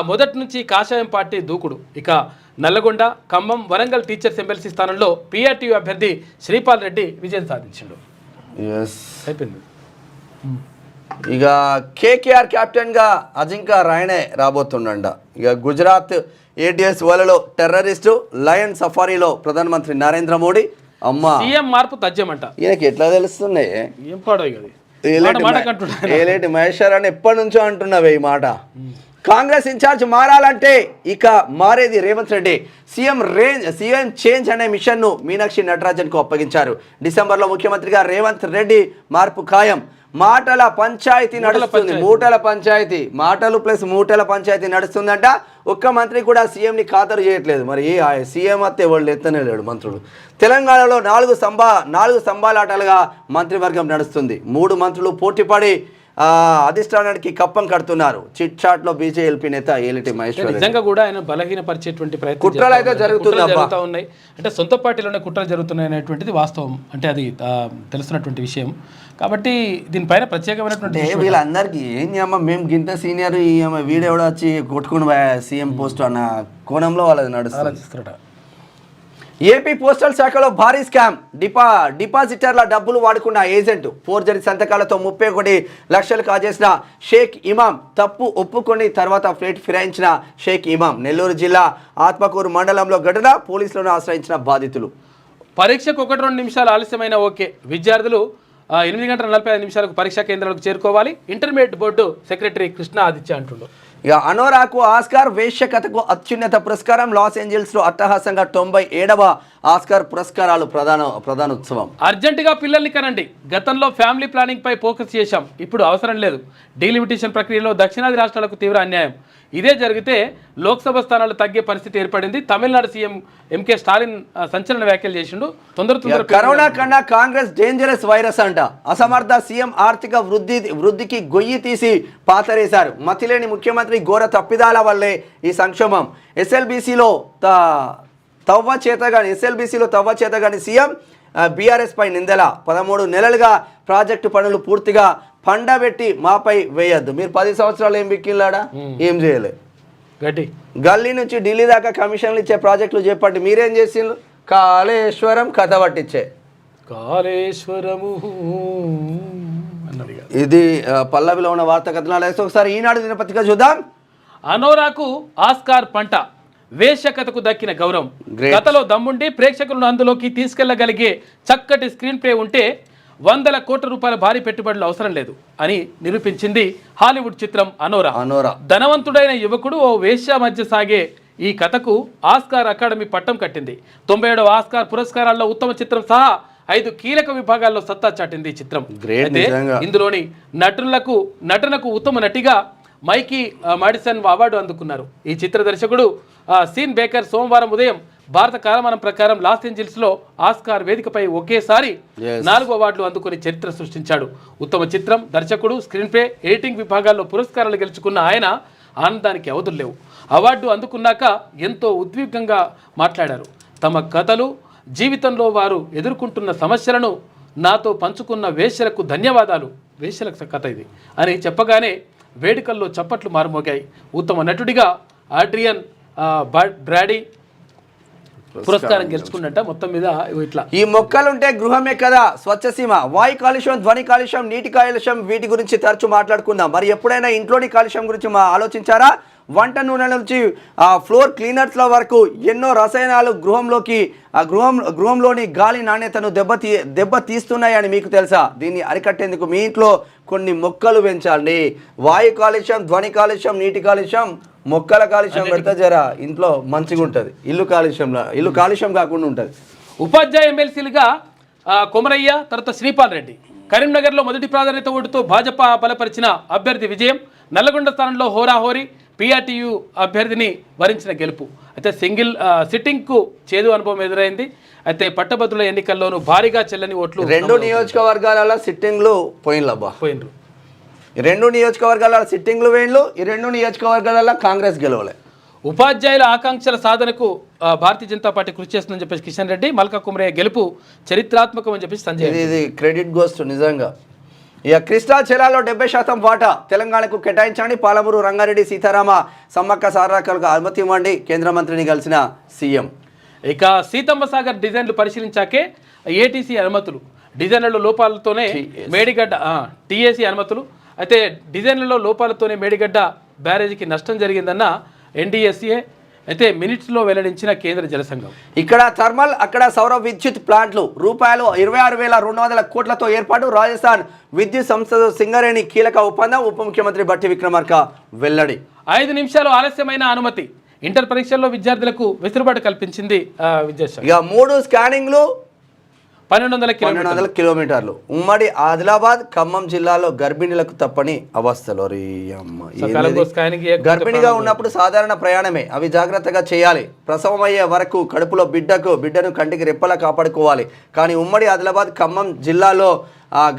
మొదటి నుంచి కాషాయం పార్టీ దూకుడు. ఇక నల్లగొండ, ఖమ్మం, వరంగల్ టీచర్స్ ఎమ్మెల్సీ స్థానంలో పీఆర్టీయూ అభ్యర్థి శ్రీపాల్ రెడ్డి విజయం సాధించిండు. అయిపోయింది. ఇక కేకేఆర్ కెప్టెన్గా అజింకా రాయనే రాబోతుండంట. ఇక గుజరాత్ ఏటీఎస్ వలలో టెర్రరిస్టు, లయన్ సఫారీలో ప్రధానమంత్రి నరేంద్ర మోడీ. అమ్మా సీఎం మార్పు తథ్యమంట. ఈయనకి ఎట్లా తెలుస్తున్నాయి? ఏం పాడో ఏలేటి మహేశ్వర్ అని ఎప్పటి నుంచో అంటున్నావే ఈ మాట. కాంగ్రెస్ ఇన్ఛార్జ్ మారాలంటే ఇక మారేది రేవంత్ రెడ్డి. సీఎం చేంజ్ అనే మిషన్ను మీనాక్షి నటరాజన్కు అప్పగించారు. డిసెంబర్లో ముఖ్యమంత్రిగా రేవంత్ రెడ్డి మార్పు ఖాయం. మాటల పంచాయతీ నడుస్తుంది. మాటలు ప్లస్ మూటల పంచాయతీ నడుస్తుందంట. ఒక్క మంత్రి కూడా సీఎంని ఖాతరు చేయట్లేదు. మరి సీఎం అత్తే వాళ్ళు ఎత్తనే లేడు మంత్రులు. తెలంగాణలో 4 స్తంభాలాటలుగా మంత్రివర్గం నడుస్తుంది. 3 మంత్రులు పోటీపడి అధిష్టానానికి కప్పం కడుతున్నారు. చిట్ చాట్ లో బీజేపీ నేత ఏలిటి మహేశ్వర్ నిజంగా కూడా ఆయన బలహీనపరిచేటువంటి కుట్రలు అయితే జరుగుతూ ఉన్నాయి. అంటే సొంత పార్టీలోనే కుట్రలు జరుగుతున్నాయి అనేటువంటిది వాస్తవం. అంటే అది తెలుస్తున్నటువంటి విషయం. కాబట్టి దీనిపైన ప్రత్యేకమైనటువంటి వీళ్ళందరికీ ఏం చేయమ్మా, మేము గింత సీనియర్ వీడియో కూడా వచ్చి కొట్టుకుని సీఎం పోస్ట్ అన్న కోణంలో వాళ్ళది నడుస్తుంది. ఏపీ పోస్టల్ శాఖలో భారీ స్కామ్. డిపాజిటర్ల డబ్బులు వాడుకున్న ఏజెంట్ ఫోర్జరీ సంతకాలతో 31 లక్షలు కాజేసిన షేక్ ఇమాం. తప్పు ఒప్పుకొని తర్వాత ఫ్లైట్ ఫిరాయించిన షేక్ ఇమాం. నెల్లూరు జిల్లా ఆత్మకూరు మండలంలో ఘటన. పోలీసులను ఆశ్రయించిన బాధితులు. పరీక్షకు 1-2 నిమిషాలు ఆలస్యమైన ఓకే. విద్యార్థులు 8:45 పరీక్షా కేంద్రాలకు చేరుకోవాలి. Intermediate board secretary Krishna Aditya అంటుండు. ఇక అనోరాకు ఆస్కార్, వేశ్యకథకు అత్యున్నత పురస్కారం. లాస్ ఏంజల్స్లో అట్టహాసంగా 97వ ఆస్కార్ పురస్కారాలు ప్రధానోత్సవం. అర్జెంటుగా పిల్లల్ని కనండి. గతంలో ఫ్యామిలీ ప్లానింగ్ పై ఫోకస్ చేశాం, ఇప్పుడు అవసరం లేదు. డీలిమిటేషన్ ప్రక్రియలో దక్షిణాది రాష్ట్రాలకు తీవ్ర అన్యాయం. ఇదే జరిగితే లోక్సభ స్థానాలు తగ్గే పరిస్థితి ఏర్పడింది. తమిళనాడు సీఎం ఎంకే స్టాలిన్ సంచలన వ్యాఖ్యలు చేసిండు. తొందర కరోనా కన్నా కాంగ్రెస్ డేంజరస్ వైరస్ అంట. అసమర్థ సీఎం ఆర్థిక వృద్ధికి గొయ్యి తీసి పాతరేశారు. మతిలేని ముఖ్యమంత్రి ఘోర తప్పిదాల వల్లే ఈ సంక్షోభం. ఎస్ఎల్బీసీలో తవ్వ చేతగాని సీఎం. బీఆర్ఎస్ పై నిందల. 13 నెలలుగా ప్రాజెక్టు పనులు పూర్తిగా పండబెట్టి మాపై వేయద్దు. మీరు 10 సంవత్సరాలు ఏం బిక్కిలాడా? ఏం చేయలే. గల్లీ నుంచి ఢిల్లీ దాకా కమిషన్లు ఇచ్చే ప్రాజెక్టులు చేపట్టి మీరేం చేసిండ్రు? కాళేశ్వరం కథ పట్టించే కాళేశ్వరము అన్నది కాదు. ఇది పల్లవిలో ఉన్న వార్తా కథనాలు వేస్తే ఒకసారి ఈనాడు దినపత్రిక చూద్దాం. అనోరాకు ఆస్కార్ పంట, వేశ్యకథకు దక్కిన గౌరవం. Great. కథలో దమ్ముండి ప్రేక్షకులను అందులోకి తీసుకెళ్లగలిగే చక్కటి స్క్రీన్ ప్లే ఉంటే 100 కోట్ల రూపాయల భారీ పెట్టుబడులు అవసరం లేదు అని నిరూపించింది హాలీవుడ్ చిత్రం అనోరా. ధనవంతుడైన యువకుడు ఓ వేశ్య మధ్య సాగే ఈ కథకు ఆస్కార్ అకాడమీ పట్టం కట్టింది. 97వ ఆస్కార్ పురస్కారాల్లో ఉత్తమ చిత్రం సహా 5 కీలక విభాగాల్లో సత్తా చాటింది ఈ చిత్రం. అయితే ఇందులోని నటనకు ఉత్తమ నటిగా మైకీ మాడిసన్ అవార్డు అందుకున్నారు. ఈ చిత్ర దర్శకుడు సీన్ బేకర్ సోమవారం ఉదయం భారత కాలమానం ప్రకారం లాస్ ఏంజల్స్ లో ఆస్కార్ వేదికపై ఒకేసారి 4 అవార్డులు అందుకుని చరిత్ర సృష్టించాడు. ఉత్తమ చిత్రం, దర్శకుడు, స్క్రీన్ ప్లే, ఎడిటింగ్ విభాగాల్లో పురస్కారాలు గెలుచుకున్న ఆయన ఆనందానికి అవధులు లేవు. అవార్డు అందుకున్నాక ఎంతో ఉద్విగ్నంగా మాట్లాడారు. తమ కథలు, జీవితంలో వారు ఎదుర్కొంటున్న సమస్యలను నాతో పంచుకున్న వేశ్యలకు ధన్యవాదాలు, వేశ్యలకు కథ ఇది అని చెప్పగానే వేడుకల్లో చప్పట్లు మారుమోగాయి. ఉత్తమ నటుడిగా ఆడ్రియన్ బ్రాడీ పురస్కారం గెలుచుకున్నట్ట. మొత్తం మీద ఇట్లా ఈ మొక్కలుంటే గృహమే కదా స్వచ్ఛసీమ. వాయు కాలుష్యం, ధ్వని కాలుష్యం, నీటి కాలుష్యం, వీటి గురించి తరచు మాట్లాడుకుందాం. మరి ఎప్పుడైనా ఇంట్లోని కాలుష్యం గురించి ఆలోచించారా? వంట నూనెల నుంచి ఫ్లోర్ క్లీనర్స్ల వరకు ఎన్నో రసాయనాలు గృహంలోని గాలి నాణ్యతను దెబ్బ తీస్తున్నాయని మీకు తెలుసా? దీన్ని అరికట్టేందుకు మీ ఇంట్లో కొన్ని మొక్కలు పెంచండి. వాయు కాలుష్యం, ధ్వని కాలుష్యం, నీటి కాలుష్యం, మొక్కల కాలుష్యం పెడితే జరా ఇంట్లో మంచిగా ఉంటుంది. ఇల్లు కాలుష్యం కాకుండా ఉంటుంది. ఉపాధ్యాయ ఎమ్మెల్సీలుగా కొమరయ్య, తర్వాత శ్రీపాల్ రెడ్డి. కరీంనగర్లో మొదటి ప్రాధాన్యత ఓటుతో భాజపా బలపరిచిన అభ్యర్థి విజయం. నల్లగొండ స్థానంలో హోరాహోరీ పిఆర్టీయు అభ్యర్థిని వరించిన గెలుపు. అయితే సింగిల్ సిట్టింగ్కు చేదు అనుభవం ఎదురైంది. అయితే పట్టభద్రుల ఎన్నికల్లోనూ భారీగా చెల్లని ఓట్లు 2 నియోజకవర్గాల సిట్టింగ్లు పోయినరు. 2 నియోజకవర్గాల సిట్టింగ్లు వేయండ్లు. ఈ 2 నియోజకవర్గాల కాంగ్రెస్ గెలవలే. ఉపాధ్యాయుల ఆకాంక్షల సాధనకు భారతీయ జనతా పార్టీ కృషి చేస్తుందని చెప్పేసి కిషన్ రెడ్డి. మల్కా కుమరయ్య గెలుపు చరిత్రాత్మకం అని చెప్పేసి సంజయ్. ఇది క్రెడిట్ గోస్ట్ నిజంగా. ఇక కృష్ణా జలాల్లో 70% వాటా తెలంగాణకు కేటాయించండి. పాలమూరు రంగారెడ్డి సీతారామ సమ్మక్క సారక్కలకు అనుమతి ఇవ్వండి. కేంద్ర మంత్రిని కలిసిన సీఎం. ఇక సీతమ్మ సాగర్ డిజైన్లు పరిశీలించాకే ఏటీసీ అనుమతులు. డిజైన్లలో లోపాలతోనే మేడిగడ్డ టీఏసీ అనుమతులు. అయితే డిజైన్లలో లోపాలతోనే మేడిగడ్డ బ్యారేజీకి నష్టం జరిగిందన్న ఎన్డీఎస్ఏ. అయితే మినిట్స్లో వెల్లడించిన కేంద్ర జలసంఘం. ఇక్కడ థర్మల్, అక్కడ సౌర విద్యుత్ ప్లాంట్లు. రూపాయలు 26,200 కోట్లతో ఏర్పాటు. రాజస్థాన్ విద్యుత్ సంస్థతో సింగరేణి కీలక ఒప్పందం. ఉప ముఖ్యమంత్రి బట్టి విక్రమార్క వెల్లడి. 5 నిమిషాలు ఆలస్యమైన అనుమతి. ఇంటర్ పరీక్షల్లో విద్యార్థులకు వెసులుబాటు కల్పించింది విద్యాశాఖ. ఇక 3 స్కానింగ్లు 1200 కిలోమీటర్లు. ఉమ్మడి ఆదిలాబాద్, ఖమ్మం జిల్లాలో గర్భిణీలకు తప్పని అవస్థలు. గర్భిణిగా ఉన్నప్పుడు సాధారణ ప్రయాణమే, అవి జాగ్రత్తగా చేయాలి. ప్రసవం అయ్యే వరకు కడుపులో బిడ్డను కంటికి రెప్పలా కాపాడుకోవాలి. కానీ ఉమ్మడి ఆదిలాబాద్, ఖమ్మం జిల్లాలో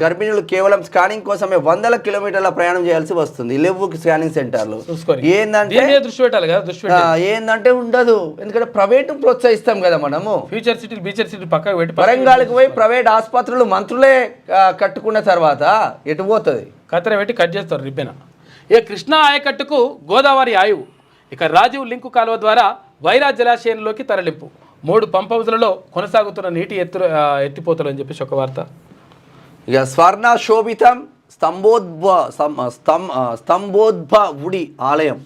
గర్భిణులు కేవలం స్కానింగ్ కోసమే 100 కిలోమీటర్ల ప్రయాణం చేయాల్సి వస్తుంది. లేవు స్కానింగ్ సెంటర్లు. ఏందంటే ఉండదు. ఎందుకంటే ప్రైవేట్ ప్రోత్సహిస్తాం కదా మనము. ఫ్యూచర్ సిటీ, బీచర్ సిటీ పక్కకు పెట్టి వరంగల్కి పోయి ప్రైవేట్ ఆసుపత్రులు మంత్రులే కట్టుకున్న తర్వాత ఎటు పోతుంది? కత్తెర పెట్టి కట్ చేస్తారు రిబ్బెన. ఇక కృష్ణా ఆయకట్టుకు గోదావరి ఆయువు. ఇక రాజీవ్ లింకు కాలువ ద్వారా వైరా జలాశయంలోకి తరలింపు. 3 పంప్ హౌజులలో కొనసాగుతున్న నీటి ఎత్తిపోతలు అని చెప్పేసి ఒక వార్త. ఇక స్వర్ణ శోభితం స్తంభోద్భవుడి ఆలయం.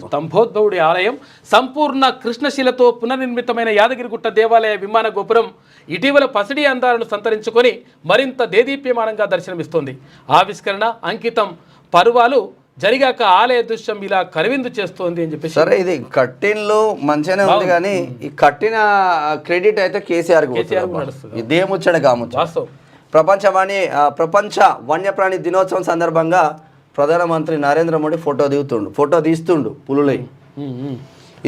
స్తంభోద్భవుడి ఆలయం సంపూర్ణ కృష్ణశిలతో పునర్నిర్మితమైన యాదగిరిగుట్ట దేవాలయ విమాన గోపురం ఇటీవల పసిడి అందాలను సంతరించుకొని మరింత దేదీప్యమానంగా దర్శనమిస్తోంది. ఆవిష్కరణ, అంకితం పర్వాలు జరిగాక ఆలయ దృశ్యం ఇలా కనువిందు చేస్తోంది అని చెప్పేసి. సరే, ఇది కట్టిన్లో మంచిగానే ఉంది కానీ ఈ కట్టిన క్రెడిట్ అయితే కేసీఆర్ నడుస్తుంది. ఇదే ముచ్చట కాముచ్చ. వాస్తవం. ప్రపంచ వన్యప్రాణి దినోత్సవం సందర్భంగా ప్రధానమంత్రి నరేంద్ర మోడీ ఫోటో తీస్తుండు పులులై.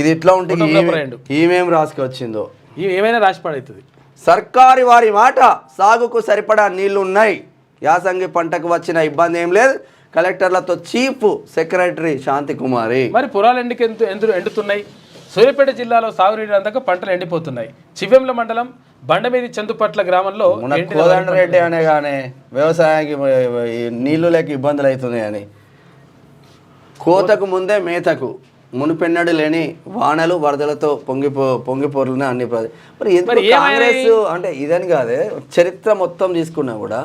ఇది ఇట్లా ఉంటుంది. ఈమెం రాసుకొచ్చిందో ఏమైనా రాసి పడవుతుంది. సర్కారు వారి మాట, సాగుకు సరిపడా నీళ్లు ఉన్నాయి. యాసంగి పంటకు వచ్చిన ఇబ్బంది ఏం లేదు. కలెక్టర్లతో చీఫ్ సెక్రటరీ శాంతి కుమారి. మరి పొలాలు ఎందుకు ఎండుతున్నాయి? సూర్యాపేట జిల్లాలో సాగునీటి అందక పంటలు ఎండిపోతున్నాయి. చివ్వెంల మండలం బండమీది చందుపట్ల గ్రామంలో కోదండరెడ్డి అనే కానీ వ్యవసాయానికి నీళ్లు లేక ఇబ్బందులు అవుతున్నాయని కోతకు ముందే మేతకు మునుపెన్నడు లేని వానలు వరదలతో పొంగిపోరున్న అన్ని మరి ఎందుకు కాంగ్రెస్ అంటే ఇదని కాదే చరిత్ర మొత్తం తీసుకున్నా కూడా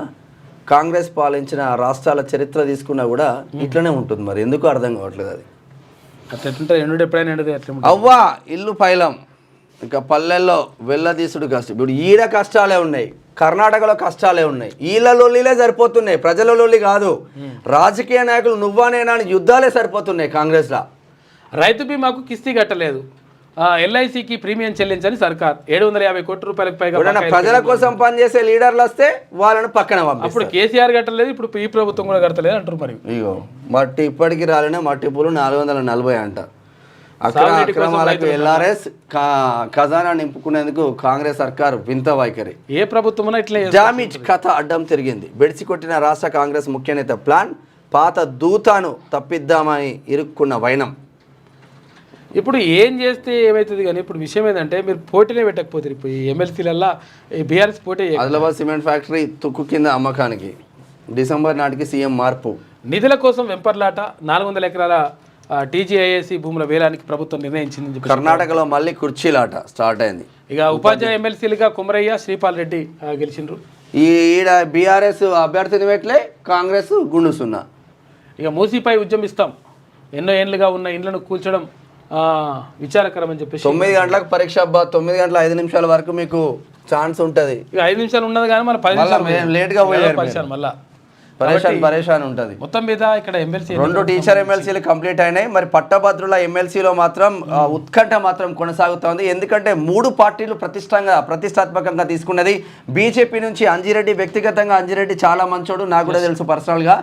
కాంగ్రెస్ పాలించిన రాష్ట్రాల చరిత్ర తీసుకున్నా కూడా ఇట్లనే ఉంటుంది. మరి ఎందుకు అర్థం కావట్లేదు అది. అవ్వా ఇల్లు పైలం ఇంకా పల్లెల్లో వెళ్ళదీసుడు కష్టం. ఇప్పుడు ఈడ కష్టాలే ఉన్నాయి, కర్ణాటకలో కష్టాలే ఉన్నాయి. ఈళ్ళ లొల్లిలే సరిపోతున్నాయి, ప్రజల లొల్లి కాదు. రాజకీయ నాయకులు నువ్వానేనా అని యుద్ధాలే సరిపోతున్నాయి కాంగ్రెస్లో. రైతు బీమాకు కిస్తీ కట్టలేదు, ఎల్ఐసికి ప్రీమియం చెల్లించని సర్కార్ 750 కోట్ల రూపాయలకు పైగా ప్రజల కోసం పనిచేసే లీడర్లు వస్తే వాళ్ళని పక్కన అప్పుడు కేసీఆర్ కట్టలేదు, ఇప్పుడు ఈ ప్రభుత్వం కూడా కట్టలేదు అంటారు. మరి ఇగో మట్టి ఇప్పటికి రాలిన మట్టి పూలు 440 అంట. అక్రమాలకు ఎల్ఆర్ఎస్ ఖజానా నింపుకునేందుకు కాంగ్రెస్ సర్కార్ వింత వైఖరి. ఏ ప్రభుత్వం ఇట్లా డామేజ్ కథ అడ్డం తిరిగింది. బెడిసి కొట్టిన రాష్ట్ర కాంగ్రెస్ ముఖ్య నేత ప్లాన్, పాత దూతాను తప్పిద్దామని ఇరుక్కున్న వైనం. ఇప్పుడు ఏం చేస్తే ఏమవుతుంది కానీ ఇప్పుడు విషయం ఏంటంటే మీరు పోటీనే పెట్టకపోతే ఇప్పుడు ఎమ్మెల్సీలల్లా బీఆర్ఎస్ పోటీ. ఆదిలాబాద్ సిమెంట్ ఫ్యాక్టరీ తుక్కు కింద అమ్మకానికి డిసెంబర్ నాటికి సీఎం మార్పు. నిధుల కోసం వెంపర్లాట 400 ఎకరాల టీజీఐఏసీ భూముల వేలానికి ప్రభుత్వం నిర్ణయించింది. కర్ణాటకలో మళ్ళీ కుర్చీలాట స్టార్ట్ అయింది. ఇక ఉపాధ్యాయ ఎమ్మెల్సీలుగా కుమరయ్య, శ్రీపాల్ రెడ్డి గెలిచిండ్రు. ఈడ బీఆర్ఎస్ అభ్యర్థిని పెట్టలే, కాంగ్రెస్ గుండుసున్నా. ఇక మూసీపై ఉద్యమిస్తాం, ఎన్నో ఏళ్ళుగా ఉన్న ఇండ్లను కూల్చడం విచారకరం అని చెప్పేసి 9 గంటలకు పరీక్ష. 9 గంటల 5 నిమిషాల వరకు మీకు ఛాన్స్ ఉంటుంది. ఇక 5 నిమిషాలు ఉన్నది కానీ మన 10 నిమిషాలు లేట్గా పోయారు, మళ్ళీ పరేషాన్ ఉంటుంది. మొత్తం మీద ఇక్కడ ఎమ్మెల్సీ 2 టీచర్ ఎమ్మెల్సీలు కంప్లీట్ అయినాయి. మరి పట్టభద్రుల ఎమ్మెల్సీలో మాత్రం ఉత్కంఠ మాత్రం కొనసాగుతోంది. ఎందుకంటే 3 పార్టీలు ప్రతిష్టాత్మకంగా తీసుకున్నది. బీజేపీ నుంచి అంజిరెడ్డి, వ్యక్తిగతంగా అంజిరెడ్డి చాలా మంచోడు, నాకు కూడా తెలుసు పర్సనల్ గా,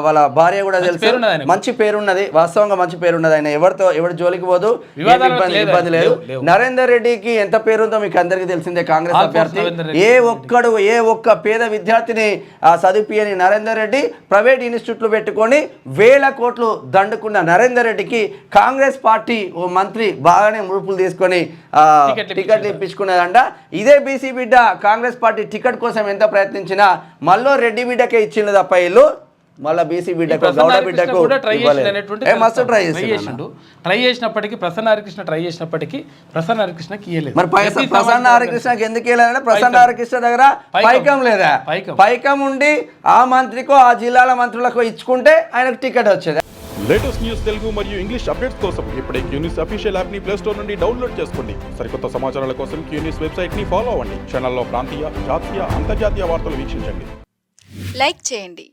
వాళ్ళ భార్య కూడా తెలుసు, మంచి పేరున్నది, వాస్తవంగా మంచి పేరున్నది. ఆయన ఎవరి జోలికి పోదు, ఇబ్బంది లేదు. నరేందర్ రెడ్డికి ఎంత పేరుందో మీకు అందరికీ తెలిసిందే. కాంగ్రెస్ అభ్యర్థి ఏ ఒక్క పేద విద్యార్థిని చదివిపియని నరేందర్ రెడ్డి ప్రైవేట్ ఇన్స్టిట్యూట్లు పెట్టుకొని 1000 కోట్లు దండుకున్న నరేందర్ రెడ్డికి కాంగ్రెస్ పార్టీ ఓ మంత్రి బాగానే ముడుపులు తీసుకొని టికెట్లు ఇప్పించుకున్నదంట. ఇదే బీసీ బిడ్డ కాంగ్రెస్ పార్టీ టికెట్ కోసం ఎంత ప్రయత్నించినా మళ్ళీ రెడ్డి బిడ్డకే ఇచ్చింది తప్ప ఇల్లు, మళ్ళీ బీసీ బిడ్డకు గౌడ బిడ్డకు మస్తు ట్రై చేసినప్పటికీ ప్రసన్న హరికృష్ణకి ఇయ్యలేదు. మరి ప్రసన్న హరికృష్ణకి ఎందుకు ఇవ్వలేదంటే ప్రసన్న హరికృష్ణ దగ్గర పైకం లేదా, పైకం ఉండి ఆ మంత్రికో ఆ జిల్లాల మంత్రులకు ఇచ్చుకుంటే ఆయనకు టికెట్ వచ్చేది. లేటెస్ట్ న్యూస్ తెలుగు మరియు ఇంగ్లీష్ అప్డేట్స్ కోసం ఇప్పుడే క్యూన్యూస్ అఫీషియల్ యాప్ ని ప్లే స్టోర్ నుండి డౌన్లోడ్ చేసుకోండి. సరికొత్త సమాచారాల కోసం క్యూన్యూస్ వెబ్సైట్ ని ఫాలో అవ్వండి. ఛానల్లో ప్రాంతీయ, జాతీయ, అంతర్జాతీయ వార్తలు వీక్షించండి. లైక్ చేయండి.